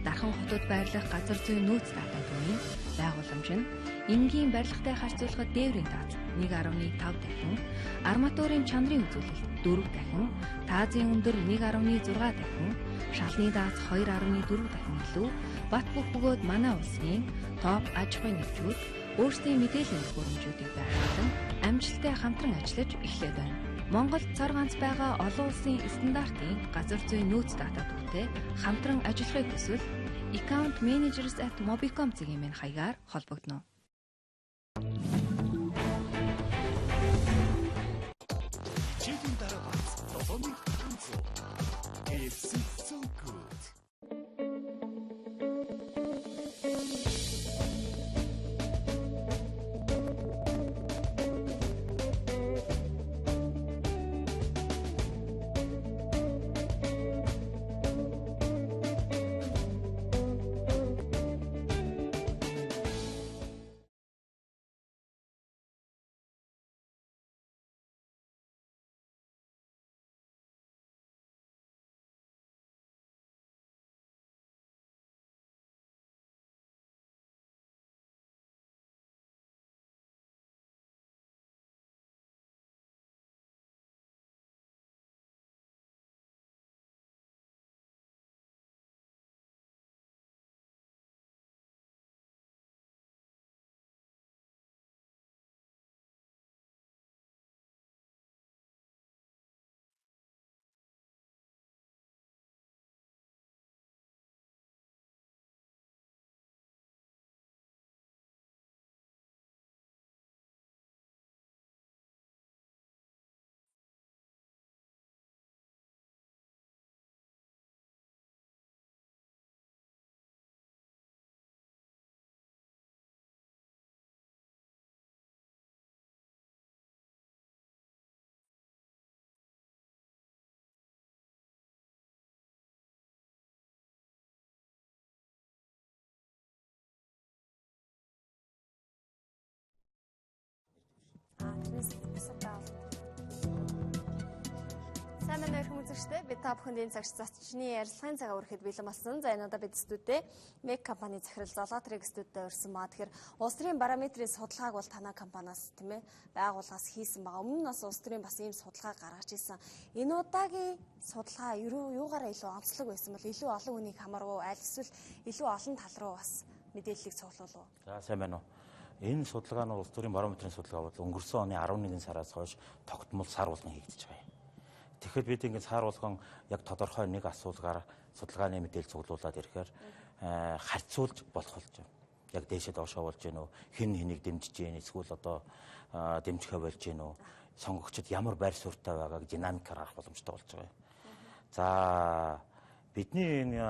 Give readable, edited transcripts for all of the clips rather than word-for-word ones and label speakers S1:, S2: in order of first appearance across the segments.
S1: Дархан хотод байрлах газар зүйн нөөц даатаа төвийн байгууламж нь энгийн барилгатай харьцуулахад дээврийн таац 1.5 дахин, арматурын чанарын үзүүлэлт 4 дахин, таазын өндөр 1.6 дахин, шалны даац 2.4 дахин илүү бат бөх бөгөөд манай улсын топ аж ахуйн нэгжүүд өөрсдийн мэдээллийн хөрөмжүүдийг байрлуулан амжилттай хамтран ажиллаж эхлэх байна. Монголд цар ганц байгаа олон улсын стандартын газар зүйн нөөц даатаа төвтэй хамтран ажиллахыг хүсвэл Account Managers at Mobicom зэгийн мэн хаягаар холбогдно.
S2: Сайн байна уу хүмүүстээ бид та бүхэнд цагт зочны ярилцлагын цагаа өргөхөд бэлэн болсон. За энэ удаа бид студидээ Мег компани захирал Золотрыг студидээ урьсан маа. Тэгэхээр улс төрийн барометрийн судалгааг бол танай компаниас тийм ээ байгууллагаас хийсэн байгаа. Өмнө нь бас улс төрийн бас ийм судалгаа гаргаж ирсэн. Энэ удаагийн судалгаа юугаараа илүү онцлог байсан бол илүү олон хүнийг хамаарв аль эсвэл илүү олон тал руу бас мэдээллийг цуглуулв.
S3: За сайн байна уу. Энэ судалгаа нь улс төрийн барометрийн судалгаа бол өнгөрсөн оны 11 сараас хойш тогтмол сар болгон хийгдэж байгаа юм. Тэгэхээр бид ингээд сар болгон яг тодорхой нэг асуулгаар судалгааны мэдээлэл цуглуулад ирэхээр харьцуулж болох болж байна. Яг дээшээ доошоо болж гэнэ үү, хэн хэнийг дэмжиж гэнэ, эсвэл одоо дэмжихэ болж гэнэ үү, сонгогчид ямар байр суурьтай байгааг динамикаар харах боломжтой болж байгаа юм. За бидний энэ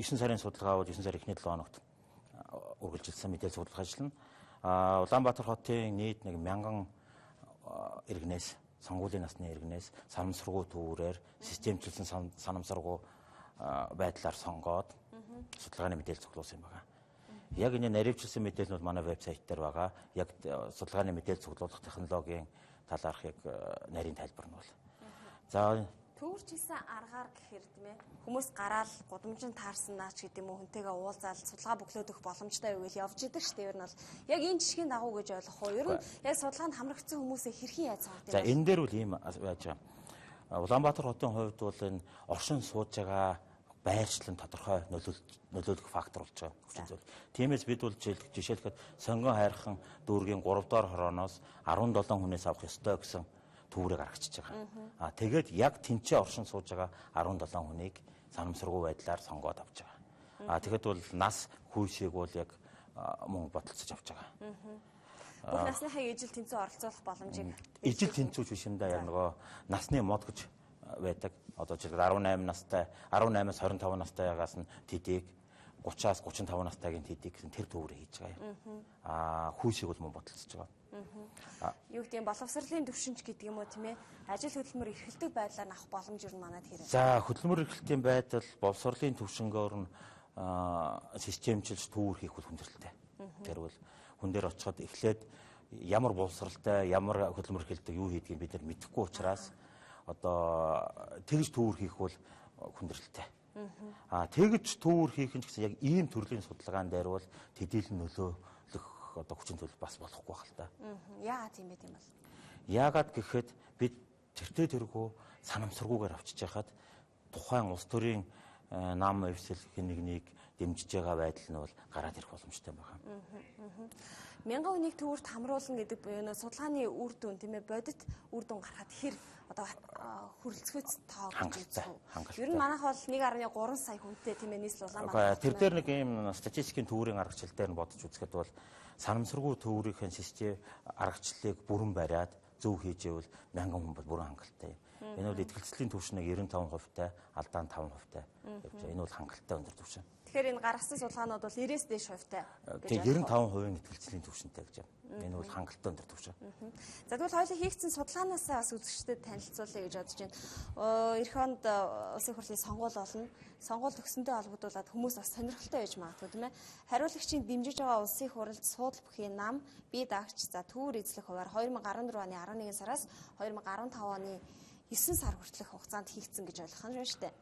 S3: 9 сарын судалгаа бол 9 сарын эхний 7 хоногт үргэлжилсэн мэдээлэл цуглуулах ажил нь Улаанбаатар хотын нийт 1000 иргэнээс сонгуулийн насны иргэнээс санамсаргуу төвүүрээр системчлсэн санамсаргуу байдлаар сонгоод судалгааны мэдээлэл цуглуулсан юм байна. Яг энэ наривчлсан мэдээлэл нь бол манай вебсайт дээр байгаа. Яг судалгааны мэдээлэл цуглуулах технологийн талаарх яг нарийн тайлбар нь бол. За
S2: төвөрчилсэн аргаар гэхээр тийм ээ хүмүүс гараал гудамжинд таарсан наач гэдэг юм уу хүнтэйгээ уулзаал судалгаа бөглөөдөх боломжтой юу гэж явж идэг ш. Тэр нь бол яг энэ жишгийн дагуу гэж ойлгох уу? Ер нь яг судалгаанд хамрагдсан хүмүүсээ хэрхэн яаж цаагаад юм бэ?
S3: За энэ дээр үл ийм байж байгаа. Улаанбаатар хотын хувьд бол энэ оршин сууж байгаа байршлан тодорхой нөлөөлөх фактор болж байгаа хүчин зүйл. Тиймээс бид бол жишээлхэд сонгон хайрхан дүүргийн 3 дугаар хорооноос 17 хүнээс авах ёстой гэсэн төврийг гаргачихж байгаа. Тэгээд яг тэнцээ оршин сууж байгаа 17 хүнийг санамсаргуу байдлаар сонгоод авч байгаа. Тэгэхэд бол нас хүйсийг бол яг мөн бодолцож авч байгаа.
S2: Бүх насныхаа ижил тэнцүү оролцуулах боломжийг
S3: ижил тэнцүүч биш юм да яг нөгөө насны мод гэж байдаг. Одоо жишээлбэл 18 настай 18-аас 25 настайгаас нь тэдийг 30-аас 35 настайгийн тэдийг гэсэн тэр төврийг хийж байгаа юм. Хүйсийг бол мөн бодолцож байгаа.
S2: Юу гэдэг нь боловсролын төвшинч гэдэг юм уу тийм ээ ажил хөдөлмөр эрхэлдэг байдлаар авах боломж юу манад хэрэг.
S3: За хөдөлмөр эрхлэлтийн байдал боловсролын төвшнгөөр нь системчилж төвөр хийх бол хүндрэлтэй. Тэрвэл хүн дээр очиход эхлээд ямар боловсралтай ямар хөдөлмөр эрхэлдэг юу хийдгийг бид нар мэдэхгүй учраас одоо тэгж төвөр хийх бол хүндрэлтэй. Тэгж төвөр хийх нь ч гэсэн яг ийм төрлийн судалгаан дээр бол төдийлөн нөлөөлөх одоо хүчин төлөв бас болохгүй байх л та.
S2: Яагаад тийм бэ тийм бол?
S3: Яагаад гэхэд бид тэртээ тэргүй санамсаргүйгээр авчиж яхад тухайн улс төрийн нам эвсэл нэгнийг дэмжиж байгаа байдал нь бол гараад ирэх боломжтой байна.
S2: 1000 хүнийг төвөрт хамруулна гэдэг буюу судалгааны үр дүн тийм ээ бодит үр дүн гарахад хэр одоо хөрөлцөхөц тоо гэж үзсэн. Ер нь манайх бол 1.3 сая хүнтэй тийм ээ нийслэл Улаанбаатар.
S3: Тэр дээр нэг ийм статистикийн төвөрийн аргачлал дээр нь бодож үзэхэд бол санамсаргүй төвөрийн систем аргачлалыг бүрэн бариад зөв хийж ивэл 1000 хүн бол бүрэн хангалттай. Энэ бол итгэлцлийн түвшнийг 95%-тай, алдаа нь 5%-тай явж байгаа. Энэ бол хангалттай өндөр түвшин.
S2: Тэгэхээр энэ гаргасан судалгаанууд бол 90-с дээш хувьтай.
S3: Тийм 95% итгэлцлийн түвшинтэй гэж байна. Энэ бол хангалттай өндөр түвшин.
S2: За тэгвэл хоёулаа хийгдсэн судалгаанаас бас үзэгчдэд танилцуулъя гэж бодож байна. Эх онд улсын хурлын сонгуул болно. Сонгуул төгсөнтэй холбогдуулаад хүмүүс бас сонирхолтой байж магадгүй тийм ээ. Хариулагчийн дэмжиж байгаа улсын хурлд суудл бүхий нам бие даагч за төвөр эзлэх хуваар 2014 оны 11 сараас 2015 оны 9 сар хүртэлх хугацаанд хийгдсэн гэж ойлгох нь шүү дээ.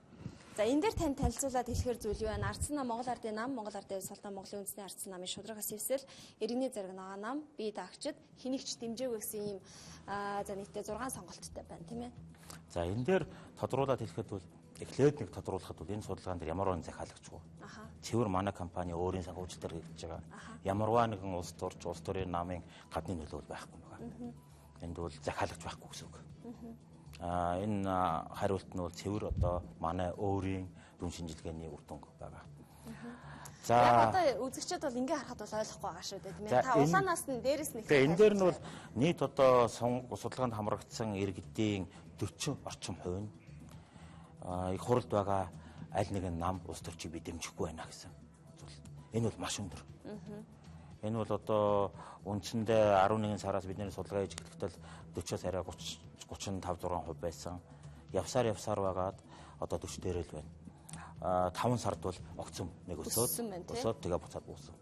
S2: За энэ дээр тань танилцуулаад хэлэхээр зүйл юу вэ? Ардсан нам Монгол Ардын нам, Монгол Ардын Султан Монголын үндэсний ардсан намын шударгаас эвсэл, иргэний зэрэг ногоо нам, бие даагчид хэнийгч дэмжээгүй гэсэн ийм за нийтдээ 6 сонголттой байна тийм ээ.
S3: За энэ дээр тодруулаад хэлэхэд бол эхлээд нэг тодруулахад бол энэ судалгаан дээр ямарваа захиалагчгүй. Цэвэр манай компани өөрийн санхүүжилтээр хийж байгаа. Ямарваа нэгэн улс төрийн намын гадны нөлөөлөл байхгүй байгаа. Энд бол захиалагч байхгүй гэсэн үг. Энэ хариулт нь бол цэвэр одоо манай өөрийн дүн шинжилгээний үр дүн байгаа.
S2: За яг одоо үзэгчид бол ингээ харахад бол ойлгохгүй байгаа шүү дээ тийм ээ. Та улаанаас нь дээрэс нь
S3: энэ дээр нь бол нийт одоо судалгаанд хамрагдсан иргэдийн 40 орчим хувь нь их хурлд байгаа аль нэгэн нам улс төрчийг би дэмжихгүй байна гэсэн зүйл. Энэ бол маш өндөр. Энэ бол одоо үндсэндээ 11 сараас бидний судалгаа хийж эхлэхдээ 40-оос арай 35-6% байсан. Явсаар байгаад одоо 40 дээр л байна. 5 сард бол огцом нэг өсөөд тэгээ буцаад буусан.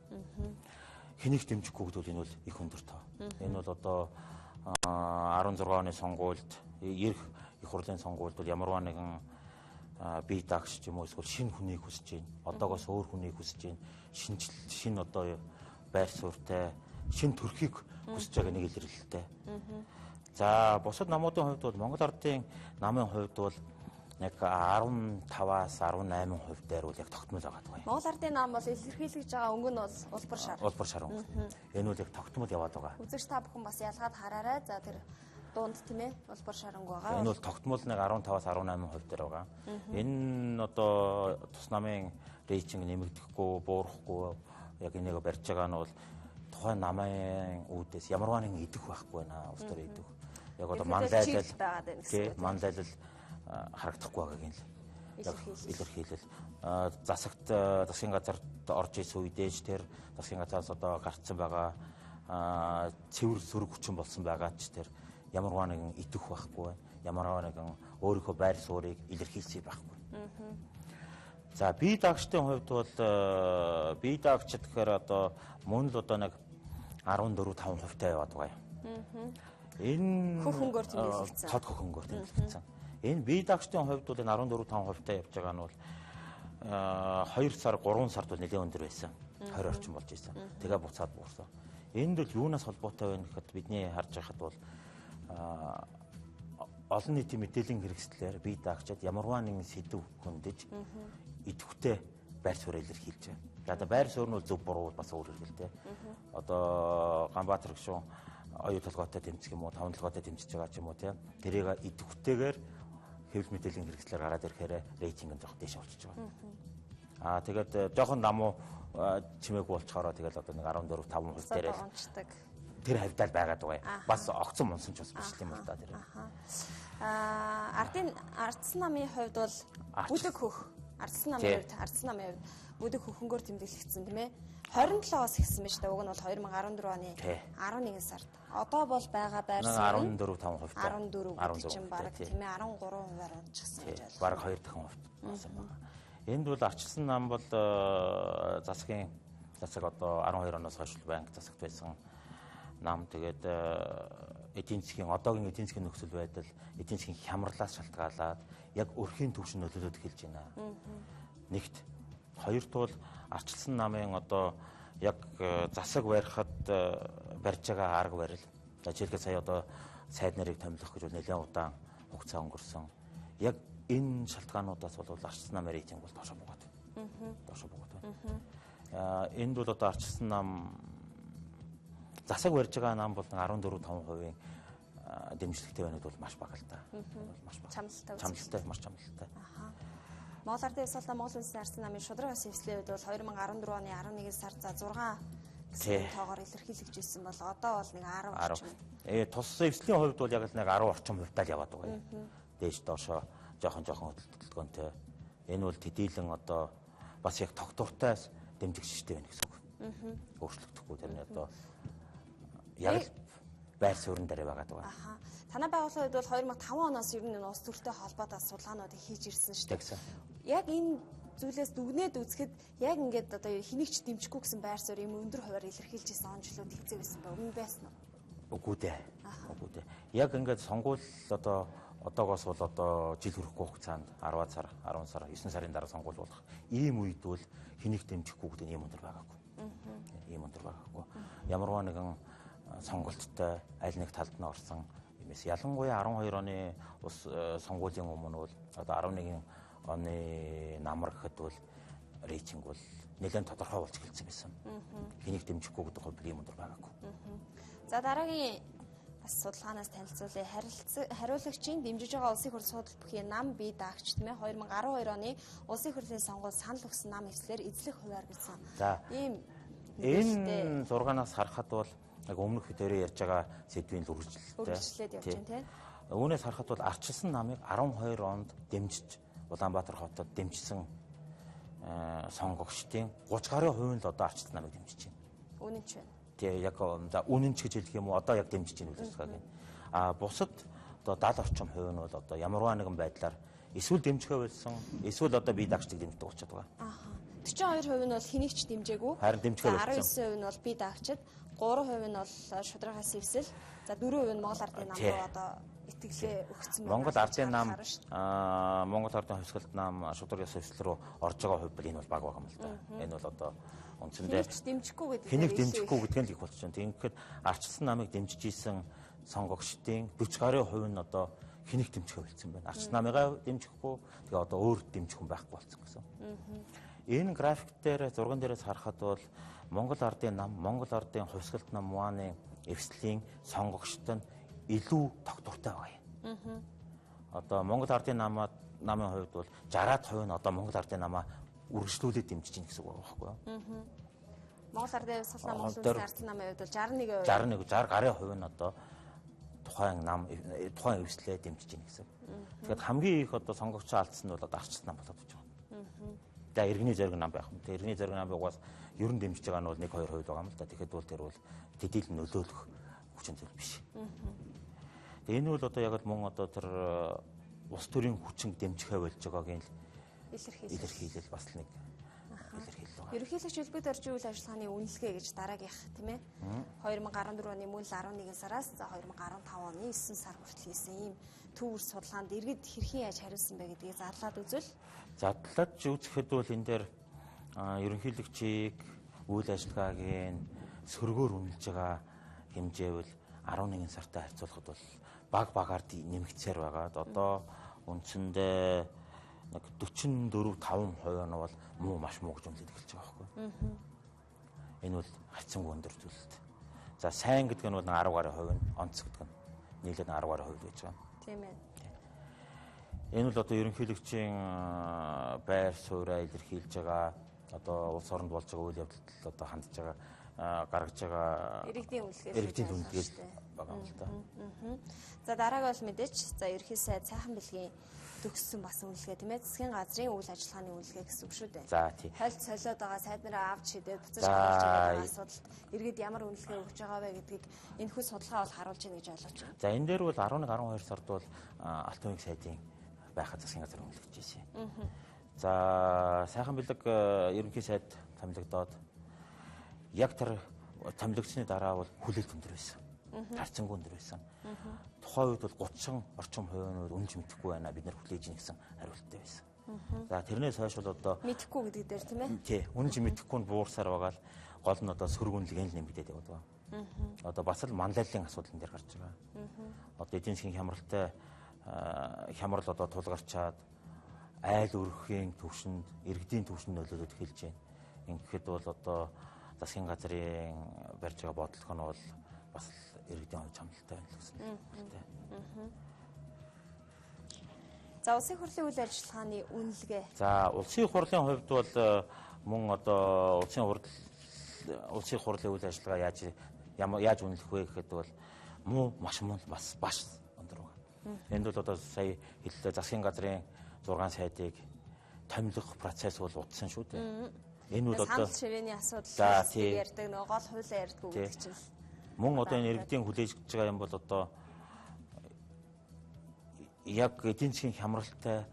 S3: Хэнийг дэмжихгүй гэдэг энэ бол их өндөр тоо. Энэ бол одоо 16 оны сонгуульд их хурлын сонгуульд бол ямарваа нэгэн бие даагч юм уу эсвэл шинэ хүнийг хүсэж байна. Одоогоос өөр хүнийг хүсэж байна. Шинэ одоо байр суурьтай шинэ төрхийг хүсэж байгаа нэг илэрлэлтэй. За бусад намуудын хувьд бол Монгол Ардын намын хувьд бол нэг 15-аас 18% дээр бол яг тогтмол байгаа даа.
S2: Монгол Ардын нам бол илэрхийлж байгаа өнгө нь бол улбар шар.
S3: Улбар шар өнгө. Энэ бол яг тогтмол яваад байгаа.
S2: Үзэгч та бүхэн бас ялгаад хараарай. За тэр дунд тийм ээ улбар шар өнгө байгаа.
S3: Энэ бол тогтмол нэг 15-аас 18% дээр байгаа. Энэ одоо тус намын рейтинг нэмэгдэхгүй, буурахгүй яг энийг барьж байгаа нь бол тухайн намын үүдээс ямарваа нэгэн идэх байхгүй байна. Улс төрийн идэх. Яг одоо мандайлал харагдахгүй байгааг нь илэрхийлэл. Засгийн газарт орж исэн үедээж тэр засгийн газраас одоо гарцсан байгаа цэвэр сөрөг хүчин болсон байгаа ч тэр ямарваа нэгэн идэх байхгүй байна. Ямарваа нэгэн өөрийнхөө байр суурийг илэрхийлсэй байхгүй. За бие даагчдын хувьд бол бие даагчид гэхээр одоо мөн л одоо нэг 14-5% яваад байгаа юм. Энэ
S2: хөнгөөр тэмдэглэгдсэн.
S3: Тод хөнгөөр тэмдэглэгдсэн. Энэ бие даагчдын хувьд бол энэ 14-5% явж байгаа нь бол 2 сар 3 сард бол нэлээд өндөр байсан. 20 орчим болж ирсэн. Тэгээ буцаад буурсан. Энд бол юунаас холбоотой вэ гэхэд бидний харж байхад бол олон нийтийн мэдээллийн хэрэгслээр бие даагчид ямарваа нэгэн сэдв хөндөж идэвхтэй байр суурь илэрхийлж байна. Одоо байр суурь нь зөв буруу бас өөр хэлтэй. Одоо Ганбаатар гүшүүн оюу толгойтой тэмцэх юм уу, таван толгойтой тэмцэж байгаа ч юм уу тийм. Тэрийг идэвхтэйгээр хэвлэл мэдээллийн хэрэгслээр гараад ирэхээр рейтинг нь жоох дэш орчиж байгаа. Тэгээд жоохон намуу чимээгүй болчоороо тэгэл одоо нэг 14-5% дээр тэр хавьдал байгаад байгаа. Бас огцон монсон ч бас биш юм л да тэр.
S2: Ардсан намын хувьд бол бүдэг хөх. Ардсан намын хувьд бүдэг хөхөнгөөр тэмдэглэгдсэн тийм ээ. 27-оос ихсэн байж та уг нь бол 2014 оны 11 сард. Одоо бол байгаа байр суурь
S3: 14-5%.
S2: 14 чинь баг тийм ээ 13%-аар унчихсан гэж байна.
S3: Бараг 2 дахин хувьд болсон байна. Энд бол арчилсан нам бол засаг одоо 12 оноос хойш банк засагт байсан нам. Тэгээд эдийн засгийн одоогийн эдийн засгийн нөхцөл байдал, эдийн засгийн хямралаас шалтгаалаад яг өрхийн түвшин нөлөөлөд эхэлж байна. Нэгт хоёрдуул арчилсан намын одоо яг засаг барихад барьж байгаа арга барил. За жишээлбэл сая одоо сайд нарыг томилох гэж нэлээд удаан хугацаа өнгөрсөн. Яг энэ шалтгаануудаас бол арчилсан намын рейтинг бол доошо буугаад байна. Доошо буугаад байна. Энд бол одоо арчилсан нам засаг барьж байгаа нам бол 14-5% дэмжлэгтэй байна бол маш бага л да. Маш бага. Чамлалтай, маш чамлалтай.
S2: Монгол Ардын ёс сурталчилгааны Монгол Улсын арчилсан намын шударгаас эвслийн үед бол 2014 оны 11 сард за 6 гэсэн тоогоор илэрхийлэгдэж ирсэн бол одоо бол нэг 10 орчим.
S3: Тус эвслийн хувьд бол яг л нэг 10 орчим хувьтай л яваад байгаа юм. Дээш доошоо жоохон хөдөлгөөнтэй. Энэ бол төдийлөн одоо бас яг тогтвортойс дэмжигчтэй байна гэсэн үг. Өөрчлөгдөхгүй тэр нь одоо яг л байр суурин дээр байгаа даа.
S2: Танай байгууллагын хувьд бол 2005 оноос ер нь улс төртэй холбоотой судалгаануудыг хийж ирсэн шүү дээ. Яг энэ зүйлээс дүгнээд үзэхэд яг ингээд одоо хэнийг ч дэмжихгүй гэсэн байр суурь юм өндөр хуваар илэрхийлж ирсэн онцлог хэцүү байсан ба өмнө байсан уу?
S3: Үгүй дээ. Үгүй дээ. Яг ингээд сонгуул одоо одоогоос бол одоо жил хүрэхгүй хугацаанд 10 сар, 10 сар, 9 сарын дараа сонгуул болох ийм үед бол хэнийг дэмжихгүй гэдэг ийм өндөр байгаагүй. Ийм өндөр байгаагүй. Ямарваа нэгэн сонголттой аль нэг талд нь орсон юмээс ялангуяа 12 оны ус сонгуулийн өмнө бол одоо 11 оны намар гэхэд бол рейтинг бол нэлээд тодорхой болж эхэлсэн байсан. Хэнийг дэмжихгүй гэдэг хувьд ийм өндөр байгаагүй.
S2: За дараагийн бас судалгаанаас танилцуулъя. Хариулагчийн дэмжиж байгаа улсын хурл судал бүхий нам бие даагч тийм ээ 2012 оны улсын хурлын сонгуульд санал өгсөн нам эвслэр эзлэх хуваар гэсэн.
S3: За ийм энэ зургаанаас харахад бол яг өмнөх хэдээрээ ярьж байгаа сэдвийн л
S2: үргэлжлээд явж байна тийм.
S3: Үүнээс харахад бол арчилсан намыг 12 онд дэмжиж Улаанбаатар хотод дэмжсэн сонгогчдын 30 гаруй хувь нь л одоо арчилсан намыг дэмжиж байна.
S2: Үнэн ч байна.
S3: Тэгээ яг үнэн ч гэж хэлэх юм уу одоо яг дэмжиж байна үлсгаагийн. Бусад одоо 70 орчим хувь нь бол одоо ямарваа нэгэн байдлаар эсвэл дэмжихээ болсон, эсвэл одоо бие даагчдыг дэмждэг болчиход байгаа.
S2: 42% нь бол хэнийг ч дэмжээгүй.
S3: Харин дэмжихээ болсон.
S2: 19% нь бол бие даагчид, 3% нь бол шударгаас эвсэл, за 4% нь Монгол Ардын нам руу одоо итгэлээ өгсөн байна.
S3: Монгол Ардын нам, Монгол Ардын хувьсгалт нам шударгаас эвсэл рүү орж байгаа хувь бол энэ бол бага байгаа юм л да. Энэ бол одоо үндсэндээ хэнийг дэмжихгүй гэдэг нь л их болчихж байна. Тэгэхээр арчилсан намыг дэмжиж исэн сонгогчдын 40 гаруй хувь нь одоо хэнийг дэмжихээ болсон байна. Арчилсан намыгаа дэмжихгүй тэгээ одоо өөр дэмжих хүн байхгүй болсон гэсэн. Энэ график дээр зурган дээрээс харахад бол Монгол Ардын нам, Монгол Ардын хувьсгалт нам муаны эвслийн сонгогчдод нь илүү тогтвортой байгаа юм. Одоо Монгол Ардын намын хувьд бол 60% нь одоо Монгол Ардын намаа үргэлжлүүлээд дэмжиж байна гэсэн үг байхгүй юу?
S2: Монгол Ардын хувьсгалт нам, Монгол Улсын арчилсан намын хувьд бол 61%.
S3: 60 гаруй хувь нь одоо тухайн нам, тухайн эвслээ дэмжиж байна гэсэн. Тэгэхээр хамгийн их одоо сонгогчоо алдсан нь бол одоо арчилсан нам болоод байна. За иргэний зориг нам байх юм. Тэгээ иргэний зориг намыг угаас ер нь дэмжиж байгаа нь бол 1-2% байгаа юм л да. Тэгэхэд бол тэр бол төдийлөн нөлөөлөх хүчин зүйл биш. Тэгээ энэ бол одоо яг л мөн одоо тэр улс төрийн хүчин дэмжихээ болж байгаагийн илэрхийлэл бас нэг илэрхийлэл байна.
S2: Ерөнхийлөгч хэлбэгт орчин үйл ажиллагааны үнэлгээ гэж дараагийнх тийм ээ 2014 оны мөн 11 сараас за 2015 оны 9 сар хүртэл хийсэн ийм төвөр судалгаанд иргэд хэрхэн яаж хариулсан бэ гэдгийг зарлаад үзвэл
S3: задлаад үзэхэд бол энэ дээр ерөнхийлөгчийг үйл ажиллагаагийн сөргөөр үнэлж байгаа хэмжээ бол 11 сартай харьцуулахад бол баг багаар нэмэгдсээр байгаа. Одоо үндсэндээ нэг 44-5% нь бол муу маш муу гэж үнэлж эхэлж байгаа байхгүй. Энэ бол хайцангүй өндөр зүйлэлт. За сайн гэдэг нь бол 10 гаруй хувь нь, онц гэдэг нь нийлээд 10 гаруй хувь гэж байна.
S2: Тийм ээ.
S3: Энэ бол одоо ерөнхийлөгчийн байр сууриа илэрхийлж байгаа одоо улс оронд болж байгаа үйл явдалд одоо хандж байгаа гаргаж байгаа иргэдийн үнэлгээ байгаа юм л да.
S2: За дараагийн бол мэдээч за ерхий сайд сайхан бэлгийн төгссөн бас үнэлгээ тийм ээ засгийн газрын үйл ажиллагааны үнэлгээ гэсэн үг шүү дээ.
S3: За тийм.
S2: Хольт солиод байгаа сайд нараа авч шидээд буцаж гаргаж байгаа асуудалд иргэд ямар үнэлгээ өгж байгаа вэ гэдгийг энэхүү судалгаа бол харуулж байна гэж ойлгож байна.
S3: За энэ дээр бол 11-12 сард бол Алтан уугийн сайдын байхад засгийн газар үнэлж ирсэн. За сайхан бэлэг ерөнхий сайд томилогдоод яг тэр томилогдсны дараа бол хүлээлт өндөр байсан. харьцангуй өндөр байсан. Тухайн үед бол 30 орчим хувийн нь үнж мэдэхгүй байна. Бид нар хүлээж ийн гэсэн хариулттай байсан. За тэрнээс хойш бол одоо
S2: мэдэхгүй гэдэг дээр тийм ээ.
S3: Тий, үнж мэдэхгүй нь буурсаар байгаа л гол нь одоо сөргүнлэг л нэмэгдээд яваад байгаа. Одоо бас л манлайллын асуудал дээр гарч байгаа. Одоо эдийн засгийн хямралтай хямрал одоо тулгарчаад айл өрхийн төвшөнд, иргэдийн төвшөнд нөлөөлөд эхэлж байна. Ингээд бол одоо засгийн газрын барьж байгаа бодлого нь бол бас иргэдийн хувьд хамталтай байна л гэсэн үг.
S2: За улсын хурлын үйл ажиллагааны үнэлгээ.
S3: За улсын хурлын хувьд бол мөн одоо улсын хурлын үйл ажиллагаа яаж үнэлэх вэ гэхэд бол маш муу бас баш өндөр байна. Энд бол одоо сая хэллээ засгийн газрын 6 сайдыг томилох процесс бол утсан шүү дээ. Энэ бол одоо
S2: санал ширээний асуудал ярьдаг нөгөө гол хуулиа ярьдаг гэдэг чинь.
S3: Мөн одоо энэ иргэдийн хүлээж байгаа юм бол одоо яг эдийн засгийн хямралтай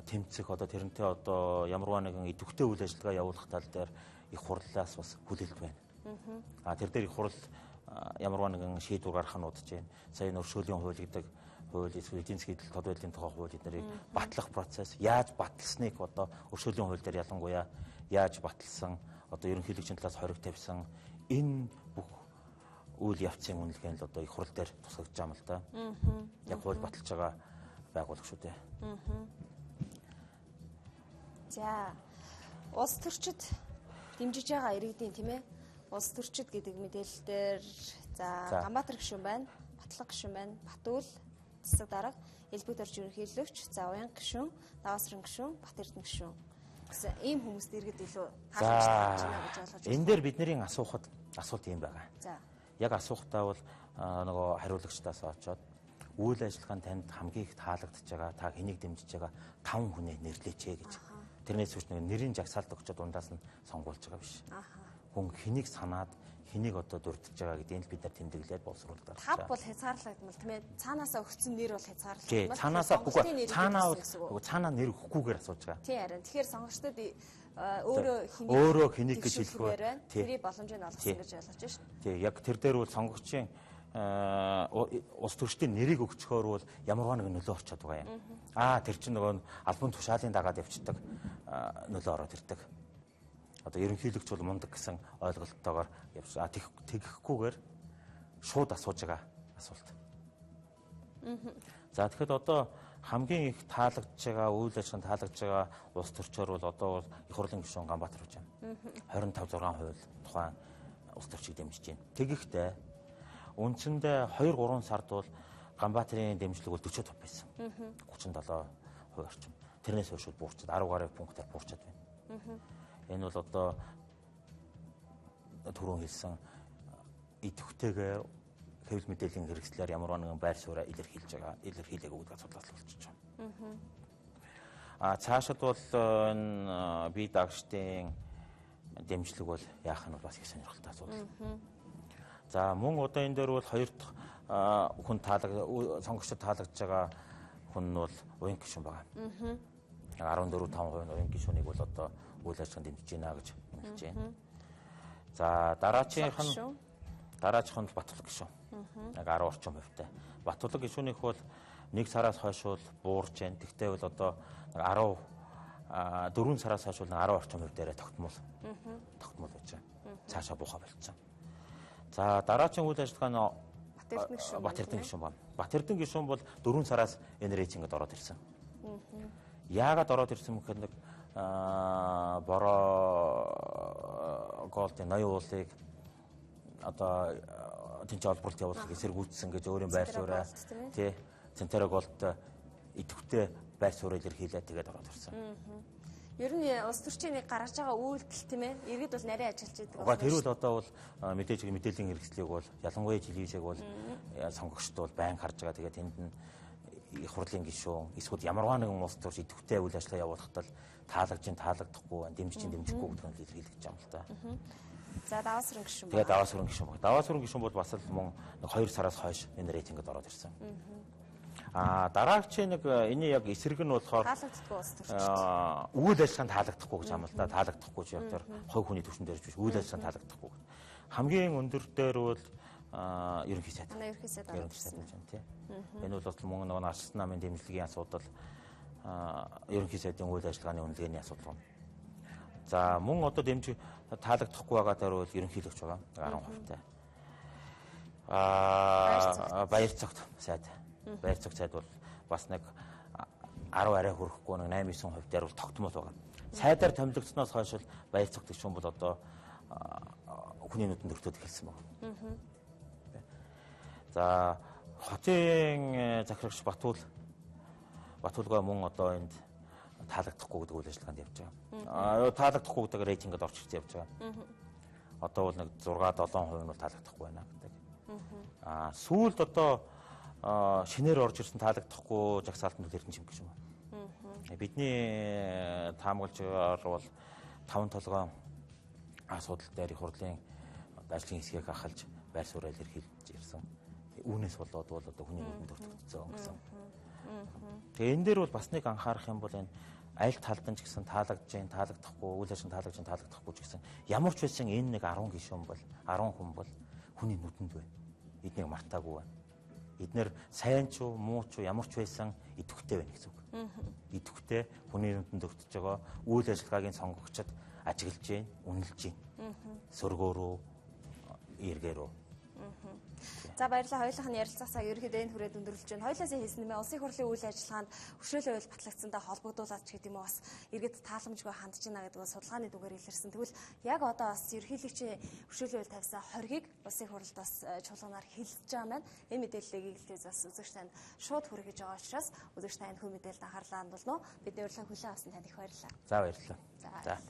S3: тэмцэх одоо тэрнтэй одоо ямарваа нэгэн идэвхтэй үйл ажиллагаа явуулах тал дээр их хурлаас бас хүлээлт байна. Тэр дээр их хурл ямарваа нэгэн шийдвэр гаргах нь удаж байна. Сая өршөөлийн хууль гэдэг хууль эсвэл эдийн засгийн тод байдлын тухай хууль эднэрийг батлах процесс яаж баталсныг одоо өршөөлийн хууль дээр ялангуяа яаж баталсан одоо ерөнхийлөгчийн талаас хориг тавьсан энэ бүх үйл явцын үнэлгээ нь одоо их хурл дээр тусгаж байгаа юм л да. Яг хууль баталж байгаа байгууллага шүү дээ.
S2: За улс төрчид дэмжиж байгаа иргэдийн тийм ээ улс төрчид гэдэг мэдээлэлээр за Ганбаатар гишүүн байна, Батлаг гишүүн байна, Батүл засаг дарга, Элбэг дорж ерөнхийлөгч, за Уян гишүүн, Даваасран гишүүн, Бат Эрдэнэ гишүүн гэсэн ийм хүмүүст иргэд илүү таалагдж байна гэж ойлгож байна.
S3: Энэ дээр бидний асуулт юм байгаа.
S2: За
S3: яг асуухтаа бол нөгөө хариулагчдаас очоод үйл ажиллагаанд танд хамгийн их таалагдж байгаа та хэнийг дэмжиж байгаа 5 хүнээ нэрлээч гэж. Тэрнээс үүш нэг нэрийн жагсаалт өгчод дундаас нь сонгуулж байгаа биш. Хүн хэнийг санаад хэнийг одоо дурдж байгаа гэдгийг бид нар тэмдэглээд боловсруулдаг.
S2: Тав бол хязгаарлагдмал тийм ээ. Цаанаасаа өгсөн нэр бол хязгаарлагдмал.
S3: Тий, цаанаа нэр өгөхгүйгээр асууж байгаа.
S2: Тий харин. Тэгэхээр сонгогчдод өөрөө хэнийг
S3: гэж хэлэх вэ?
S2: Тэрийг боломжийг олгосон гэж ойлгож байна.
S3: Тий, яг тэр дээр бол сонгогчийн улс төрчдийн нэрийг өгчхөөр бол ямарваа нэгэн нөлөө орчод байгаа юм. Тэр чинь нөгөө албан тушаалын дагаад явцдаг нөлөө ороод ирдэг. Одоо ерөнхийлөгч бол мундаг гэсэн ойлголттойгоор явсан. Тэгэхгүйгээр шууд асууж байгаа асуулт. За тэгэхэд одоо хамгийн их таалагдж байгаа үйл ажиллагаанд таалагдж байгаа улс төрчөөр бол одоо их хурлын гишүүн Ганбаатар гэж байна. 25-6% тухайн улс төрчийг дэмжиж байна. Тэгэхдээ үндсэндээ 2-3 сард бол Ганбаатарын дэмжлэг бол 40% байсан. 37% орчим. Тэрнээс хойш буурчаад 10 гаруй пунктаар буурчаад байна. Энэ бол одоо түрүүн хэлсэн идэвхтэйгээр хэвлэл мэдээллийн хэрэгслээр ямар нэгэн байр сууриа илэрхийлээг өгдөг асуудал болчихж байна. Цаашид бол энэ бие даагчдын дэмжлэг бол яах нь бас их сонирхолтой асуудал. За мөн одоо энэ дээр бол хоёр дахь хүн сонгогчдод таалагдж байгаа хүн нь бол Уян гишүүн байгаа. 14.5% нь Уян гишүүнийг бол одоо үйл ажиллагаанд дэмжиж байна гэж хэлж байна. За дараачих нь Батлаг гишүүн. Яг 10 орчим хувьтай. Батлаг гишүүнийх бол 1 сараас хойш бол буурж байна. Тэгтээ бол одоо 4 сараас хойш бол 10 орчим хувь дээрээ тогтмол байж байна. Цаашаа буухаа болцсон. За дараагийн үйл ажиллагаа нь Бат Эрдэнэ гишүүн байна. Бат Эрдэнэ гишүүн бол 4 сараас энэ рейтингд ороод ирсэн. Яагаад ороод ирсэн гэхээр нэг бороо голдын ноён уулыг одоо тэнцээ олборлт явуулахыг эсэргүүцсэн гэж өөрийн байр сууриа тий Центера голд идэвхтэй байр сууриа илэрхийлээд тэгээд ороод ирсэн.
S2: Ер нь улс төрчийн нэг гаргаж байгаа үйлдэл тийм ээ. Иргэд бол нарийн ажиллаж байдаг.
S3: Тэр бол одоо бол мэдээллийн хэрэгслийг бол ялангуяа телевизийг бол сонгогчд бол байн харж байгаа. Тэгээд тэнд нь их хурлын гишүүн эсвэл ямарваа нэгэн улс төрч идэвхтэй үйл ажиллагаа явуулахдаа таалагдахгүй, дэмжихгүй гэдэг нь илэрхийлж байгаа юм л та.
S2: За Даваасран гишүүн.
S3: Тэгээд Даваасран гишүүн баг. Даваасран гишүүн бол бас л мөн 2 сараас хойш энэ рейтингд ороод ирсэн. Дараагчийн нэг энэ яг эсрэг нь болохоор
S2: таалагдахгүй улс төрч.
S3: Үйл ажиллагаанд таалагдахгүй гэж юм л да. Таалагдахгүй ч яг тэр хувь хүний түвшин дээр биш үйл ажиллагаанд таалагдахгүй. Хамгийн өндөр дээр бол ерөнхий сайд.
S2: Ерөнхий сайд орж ирсэн
S3: байна тийм. Энэ бол мөн нэг арчсан намын дэмжлэгийн асуудал ерөнхий сайдын үйл ажиллагааны үнэлгээний асуудал байна. За мөн одоо дэмжиг таалагдахгүй байгаа дээр бол ерөнхийлөгч байгаа 10% тай. Баяр цагт сайд. Баяр цагт сайд бол бас нэг 10 арай хүрэхгүй нэг 8-9% дээр бол тогтмол байгаа. Сайдаар томилогдсноос хойш л баяр цагт гишүүн бол одоо хүний нүдэнд өртөөд эхэлсэн байна. За хотын захирагч Батулгаа мөн одоо энд таалагдахгүй гэдэг үйл ажиллагаанд явж байгаа. Таалагдахгүй гэдэг рейтингэд орж ирж явж байгаа. Одоо бол нэг 6-7% нь бол таалагдахгүй байна гэдэг. Сүүлд одоо шинээр орж ирсэн таалагдахгүй жагсаалтанд Эрдэнэ Чимэг гэж юм. Бидний таамаглалчаар бол 5 толгойн асуудал дээр их хурлын ажлын хэсгийг ахалж байр сууриал эрхэлж ирсэн. Үүнээс болоод бол одоо хүний нүдэнд өртөгдсөн гэсэн. Тэгээ энэ дээр бол бас нэг анхаарах юм бол энэ аль талдан ч гэсэн таалагдж जैन таалагдахгүй үйл ажиллагаа таалагдж जैन таалагдахгүй ч гэсэн ямар ч байсан энэ нэг 10 гишүүн бол 10 хүн бол хүний нүдэнд байна. Эднийг мартаагүй байна. Эднэр сайн ч уу муу ч уу ямар ч байсан идэвхтэй байна гэсэн үг. Идэвхтэй хүний нүдэнд өртөж байгаа үйл ажиллагаагийн сонгогчид ажиглаж जैन, үнэлж जैन. Сөргөөрөө эргээрөө.
S2: За баярлалаа. Хоёулынх нь ярилцах цаг ерөнхийдөө энэ хүрээд өндөрлөж байна. Хоёулаасаа хийсэн нэмээ улсын хурлын үйл ажиллагаанд хөшөөлөө үйл батлагдсантай холбогдуулаад ч гэдэг юм уу бас иргэд тааламжгүй хандж байна гэдэг нь судалгааны дүгээр илэрсэн. Тэгвэл яг одоо бас ерөнхийлөгчийн хөшөөлөө үйл тавьсан хоргийг улсын хурлд бас чуулганаар хэлж байгаа маань энэ мэдээллийг илтгэж бас үзэгч танд шууд хүргэж байгаа учраас үзэгч танд энэ мэдээлэлд анхаарлаа хандуулно. Бидний урилгын хүлээн авсан танд их баярлалаа.
S3: За баярлалаа. За.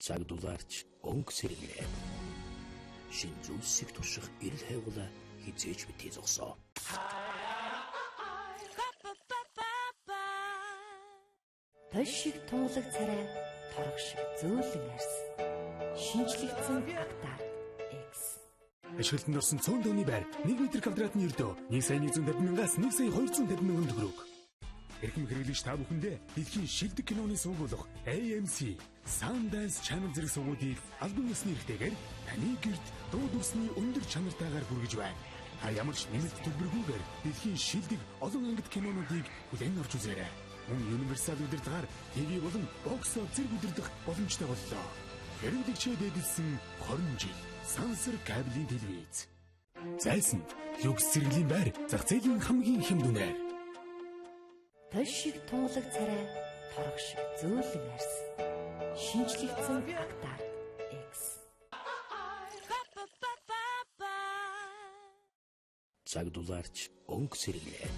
S4: цаг дулаарч өнгө сэргэнэ. Шин зүйлсийг турших эрэл хайгуулаа хизээж битгий зогсоо.
S1: Тош шиг тунгалаг царай, торох шиг зөөлөн арс. Шинжлэгдсэн актаар X.
S5: Ашиглалтанд орсон 100 тонны байр 1 м квадратны ердөө 1,150,000-аас 1,250,000 төгрөг. Эрхэм хэрэглэгч та бүхэндээ дэлхийн шилдэг киноны сувгуулах AMC Sundance Channel зэрэг сувгуудыг албан ёсны эрхтэйгээр таны гэрт дуу дүрсний өндөр чанартайгаар хүргэж байна. Та ямар ч нэмэлт төлбөргүйгээр дэлхийн шилдэг олон ангид кинонуудыг хүлээн авч үзээрэй. Мөн Universal удирдгаар ТV болон Box зэрэг удирдах боломжтой боллоо. Хэрэглэгчээ дэдэлсэн 20 жил Сансар кабелийн телевиз. Зайсан люкс зэрэглэлийн байр зах зээлийн хамгийн хэм дүнээр.
S1: Тош шиг тунгалаг царай, торох шиг зөөлөн арс. Шинжлэгдсэн актаар X.
S4: Цаг дулаарч өнгө сэргэнэ.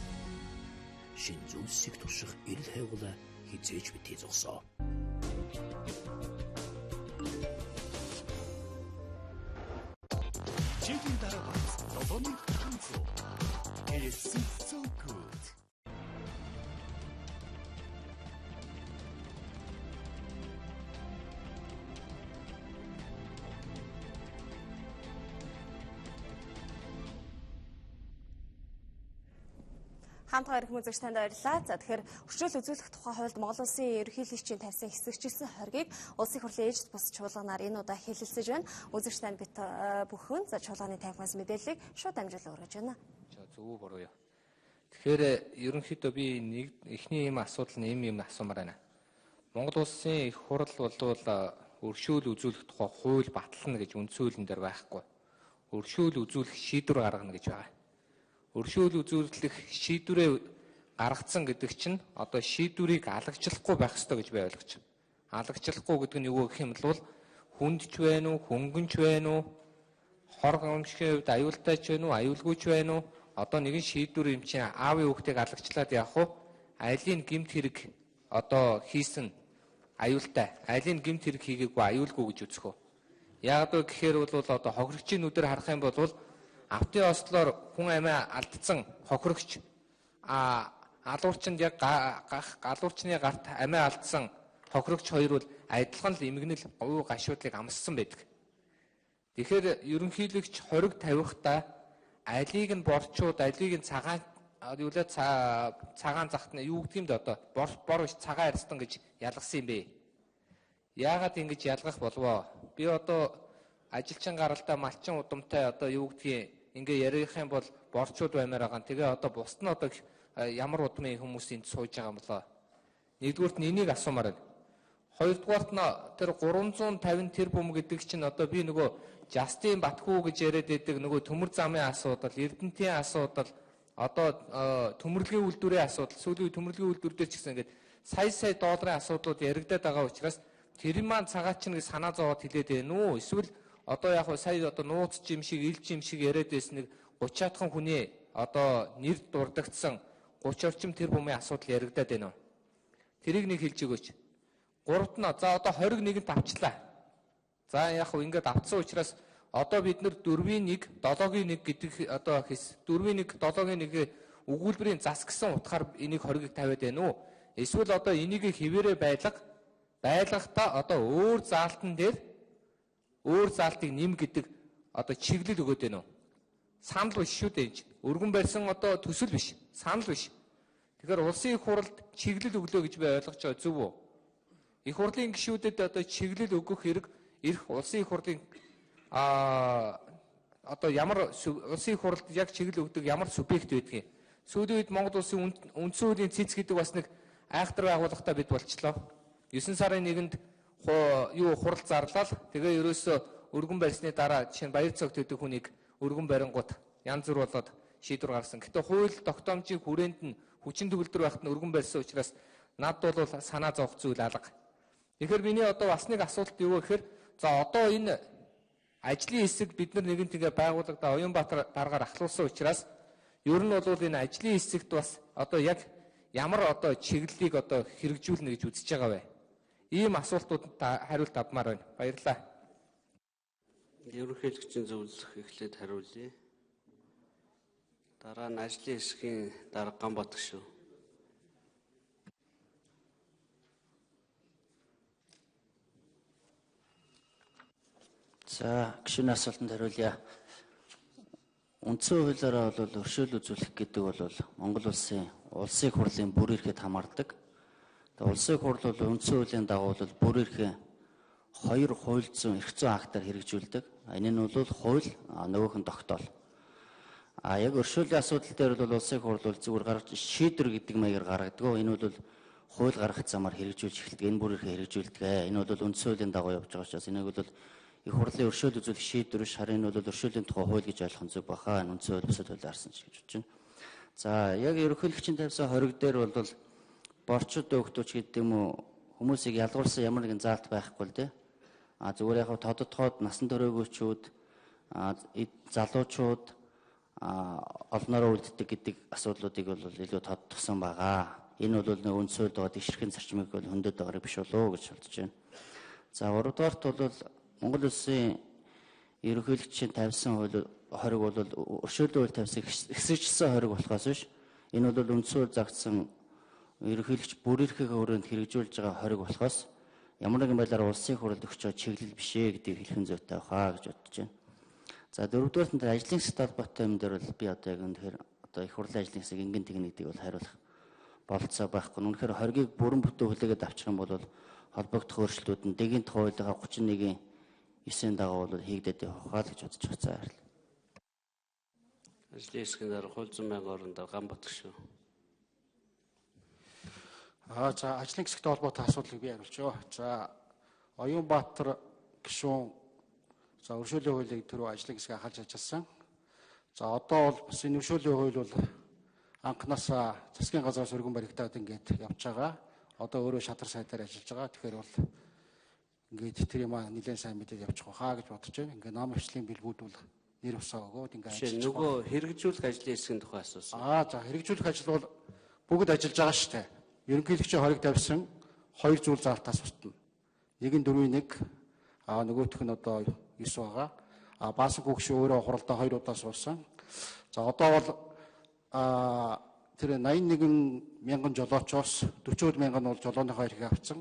S4: Шин зүйлсийг турших эрэл хайгуулаа хизээж битгий зогсоо.
S5: Chicken Darabas, Dominic Hanzo. It's so good.
S2: Хамтгаа ирэх үзэгч танд баярлалаа. За тэгэхээр хөшөөл үзүүлэх тухай хуульд Монгол Улсын ерөнхийлөгчийн тавьсан хэсэгчилсэн хоргийг улсын хурлын ээжид бус чуулганаар энэ удаа хэлэлцэж байна. Үзэгч танд бит бүхэн за чуулганы танхимаас мэдээллийг шууд амжилт өргөж байна.
S6: Зөв буруу юу. Тэгэхээр ерөнхийдөө би эхний юм асуудал нь юм асуумаар байна. Монгол Улсын их хурл болвол өршөөл үзүүлэх тухай хууль батлана гэж үндсөөлөн дээр байхгүй. Өршөөл үзүүлэх шийдвэр гаргана гэж байгаа. Өршөөл үзүүлэх шийдвэрээ гаргацсан гэдэг чинь одоо шийдвэрийг алгажлахгүй байх ёстой гэж би ойлгож байна. Алгажлахгүй гэдэг нь юу гэх юм бол хүндч байна уу, хөнгөнч байна уу, хор гомшгийн хувьд аюултай ч байна уу, аюулгүй ч байна уу? Одоо нэгэн шийдвэр юм чинь аавын хүүхдийг алгажлаад явах уу? Айлын гэмт хэрэг одоо хийсэн аюултай, айлын гэмт хэрэг хийгээгүй аюулгүй гэж үзэх үү? Яг л гэхээр бол одоо хохирогчийн нүдээр харах юм бол автын ослоор хүн амиа алдсан хохирогч алуурчинд яг алуурчны гарт амиа алдсан хохирогч хоёр бол адилхан л эмгэнэл говь гашуудлыг амссан байдаг. Тэгэхээр ерөнхийлөгч хориг тавихдаа алийг нь борчууд, алийг нь цагаан цагаан захт нь юу гэдэг юм бэ одоо бор цагаан арстан гэж ялгасан юм бэ. Яагаад ингэж ялгах болов? Би одоо ажилчин гаралтай малчин удамтай одоо юу гэдгийг ингээ ярих юм бол борчууд баймаар байгаа. Тэгээ одоо бусд нь одоо ямар удмын хүмүүс энд сууж байгаа юм болоо. Нэгдүгürt нь энийг асуумаар байна. Хоёрдугаарт нь тэр 350 тэрбум гэдэг чинь одоо би нөгөө Жастин Батхүү гэж яриад байдаг нөгөө төмөр замын асуудал, Эрдэнтийн асуудал, одоо төмөрлөгийн үйлдвэрийн асуудал, сүүлийн төмөрлөгийн үйлдвэр дээр ч гэсэн ингээд сая долларын асуудлууд яригадаад байгаа учраас тэр маань цагаач нэг санаа зовоод хэлээд байна уу? Эсвэл одоо яг сая одоо нууц жим шиг, ил жим шиг яриад байсан нэг 30 чадхан хүний одоо нэр дурдагдсан 30 орчим тэрбумын асуудал яригадаад байна уу? Тэрийг нэг хэлж өгөөч. Гуравт нь за одоо 21-нд авчлаа. За яг хөө ингээд авцсан учраас одоо бид нар 4-1, 7-1 гэдэг одоо 4-1, 7-1 өгүүлбэрийн зас гэсэн утгаар энийг хоргийг тавиад байна уу? Эсвэл одоо энийг хэвээрээ байлгахдаа одоо өөр заалтан дээр өөр заалтыг нэм гэдэг одоо чиглэл өгөөд байна уу? Санал биш шүү дээ. Өргөн барьсан одоо төсөл биш. Санал биш. Тэгэхээр улсын их хурлд чиглэл өглөө гэж би ойлгож байгаа зөв үү? Их хурлын гишүүдэд одоо чиглэл өгөх хэрэг ирэх улсын их хурлын одоо ямар улсын их хурлд яг чиглэл өгдөг ямар субъект байдгийг. Сүүлийн үед Монгол улсын үндсэн хуулийн цэц гэдэг бас нэг айхтар байгууллагатай бид болчлоо. 9 сарын 1-нд хурал зарлал. Тэгээ ерөөсөө өргөн барьсны дараа жишээ нь баяр цогт гэдэг хүнийг өргөн барингууд янз бүр болоод шийдвэр гаргасан. Гэтэ хууль тогтоомжийн хүрээнд нь хүчин төгөлдөр байхад нь өргөн барьсан учраас над бол санаа зовх зүйл алга. Тэгэхээр миний одоо бас нэг асуулт юу гэхээр за одоо энэ ажлын хэсэг бид нар нэгэн тэгээ байгууллагада Оюнбаатар дараагаар ахлуулсан учраас ер нь бол энэ ажлын хэсэгт бас одоо яг ямар одоо чиглэлийг одоо хэрэгжүүлнэ гэж үзэж байгаа вэ? Ийм асуултуудад хариулт авмаар байна. Баярлалаа.
S7: Ерөнхийлөгчийн зөвлөх эхлээд хариулъя. Дараа нь ажлын хэсгийн дарга Ганбат гишүү.
S8: За, гишүүний асуултанд хариулъя. Үндсэн хуулиараа бол өршөөл үзүүлэх гэдэг бол Монгол улсын их хурлын бүр эрхэд хамаардаг. Тэгээ улсын их хурл бол үндсэн хуулийн дагуу бол бүр эрхээ хоёр хууль зүйн эрх зүйн актаар хэрэгжүүлдэг. Энэ нь бол хууль, нөгөөх нь тогтоол. Яг өршөөлийн асуудал дээр бол улсын их хурл бол зүгээр гаргаж шийдвэр гэдэг маягаар гаргадаг. Энэ бол хууль гаргах замаар хэрэгжүүлж эхэлдэг. Энэ бүр эрхээ хэрэгжүүлдэг. Энэ бол үндсэн хуулийн дагуу явж байгаа учраас энийг бол их хурлын өршөөл үзүүлэх шийдвэр шарын бол өршөөлийн тухай хууль гэж ойлгох нь зөв баха. Үндсэн хууль бусад хуулиар харсан ч гэж бодож байна. За яг ерөнхийлөгчийн тавьсан хориг дээр бол борчууд өгдөөч гэдэг юм уу хүмүүсийг ялгуулсан ямар нэгэн заалт байхгүй л дээ. Зүгээр яг тодотгоод насан туршигчид залуучууд олноороо үлддэг гэдэг асуудлуудыг бол илүү тодтогсон байгаа. Энэ бол нэг үндсэн хуульд байгаа дэвширхийн зарчмыг бол хөндөд байгаа биш болов гэж бодож байна. За гуравдугаарт бол Монгол улсын ерөнхийлөгчийн тавьсан хориг бол өршөөлийн хууль тавьсан хэсэгчлсэн хориг болохоос биш. Энэ бол үндсэн хууль загтсан ерөнхийлөгч бүр эрхээ өрөөнд хэрэгжүүлж байгаа хориг болохоос ямар нэгэн байдлаар улсын их хурлд өгчөө чиглэл биш ээ гэдгийг хэлхэн зүйтэй хаа гэж бодож байна. За дөрөвдүгээрт нь ажлын хэсэгт холбоотой юм дээр бол би одоо яг үнэхээр одоо их хурлын ажлын хэсэг ингэн техникийг бол хариулах болцоо байхгүй. Үнэхээр хоригийг бүрэн бүтэн хүлээгээд авчих юм бол холбогдох өөрчлөлтүүд нь дэгийн хуулийнхаа 31-ийн 9-ийн дагуу бол хийгдээд явах гэж бодож байгаа цаар.
S7: Ажлын хэсгийн дараа хууль зүйн байнгын оронд Ганбат гишүү.
S9: За ажлын хэсэгтэй холбоотой асуудлыг би хариулчихъя. За Оюнбаатар гишүүн за өршөөлийн хуулийг түрүү ажлын хэсгээ хаалж ажилласан. За одоо бол бас энэ өршөөлийн хууль бол анханасаа засгийн газраас өргөн баригдаад ингээд явж байгаа. Одоо өөрөө шадар сайдаар ажиллаж байгаа. Тэгэхээр бол ингээд тэр юм нэлээд сайн мэдээд явчих واخа гэж бодож байна. Ингээд ном хвшлийн бэлгүүд бол нэр усаа өгөөд ингээд
S7: ажиллаж байгаа. Нөгөө хэрэгжүүлэх ажлын хэсгийн тухай асуусан.
S9: За хэрэгжүүлэх ажил бол бүгд ажиллаж байгаа шүү дээ. Ерөнхийлөгчийн хориг тавьсан хоёр зүйл залтаас устна. Нэг нь 4-1 нөгөөх нь одоо 9 байгаа. Баасан гүгшүү өөрөө хуралдаа 2 удаа суусан. За одоо бол тэр 81 мянган жолоочоос 40 мянган нь бол жолооныхоо эрхийг авсан.